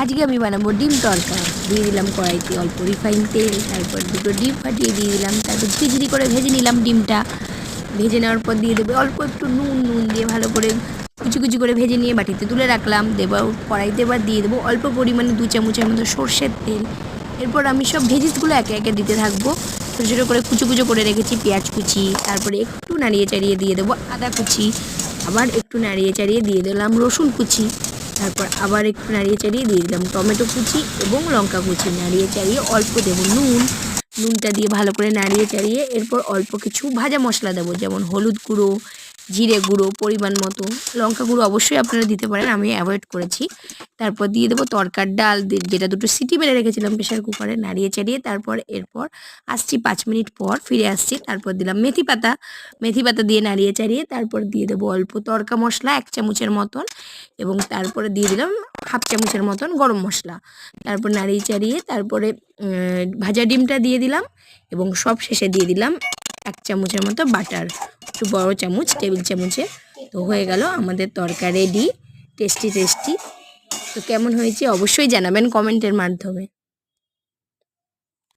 আজকে আমি বানাবো ডিম তড়কা। দিয়ে দিলাম কড়াইতে অল্প রিফাইন তেল, তারপর দুটো ডিম ফাটিয়ে দিয়ে দিলাম, তারপর ঝিরিঝিরি করে ভেজে নিলাম ডিমটা। ভেজে নেওয়ার পর দিয়ে দেবো অল্প একটু নুন দিয়ে ভালো করে কুচি কুচি করে ভেজে নিয়ে বাটিতে তুলে রাখলাম। দেবো কড়াইতে, এবার দিয়ে দেবো অল্প পরিমাণে 2 চামচের মতো সর্ষের তেল। এরপর আমি সব ভেজিসগুলো একে একে দিতে থাকবো। ছোটো ছোটো করে কুচো কুচো করে রেখেছি পেঁয়াজ কুচি, তারপরে একটু নাড়িয়ে চাড়িয়ে দিয়ে দেবো আদা কুচি, আবার একটু নাড়িয়ে চাড়িয়ে দিয়ে দিলাম রসুন কুচি, তারপর আবার একটু নাড়িয়ে চাড়িয়ে দিয়ে দিলাম টমেটো কুচি এবং লঙ্কা কুচি। নাড়িয়ে চাড়িয়ে অল্প দেবো নুনটা দিয়ে ভালো করে নাড়িয়ে চাড়িয়ে এরপর অল্প কিছু ভাজা মশলা দেবো, যেমন হলুদ গুঁড়ো, জিরে গুঁড়ো, পরিমাণ মতো লঙ্কা গুঁড়ো অবশ্যই আপনারা দিতে পারেন, আমি অ্যাভয়েড করেছি। তারপর দিয়ে দেবো তরকার ডাল, যেটা 2টো সিটি মেরে রেখেছিলাম প্রেশার কুকারে। নাড়িয়ে চাড়িয়ে তারপর এরপর আসছি 5 মিনিট পর ফিরে আসছি। তারপর দিলাম মেথি পাতা দিয়ে নাড়িয়ে চাড়িয়ে তারপর দিয়ে দেবো অল্প তড়কা মশলা 1 চামচের মতন, এবং তারপরে দিয়ে দিলাম 1/2 চামচের মতন গরম মশলা। তারপর নাড়িয়ে চাড়িয়ে তারপরে ভাজা ডিমটা দিয়ে দিলাম, এবং সব শেষে দিয়ে দিলাম 1 চামচের মতো বাটার, একটু বড় চামচ, টেবিল চামচে। তো হয়ে গেল আমাদের তরকা রেডি, টেস্টি। তো কেমন হয়েছে অবশ্যই জানাবেন কমেন্টের মাধ্যমে।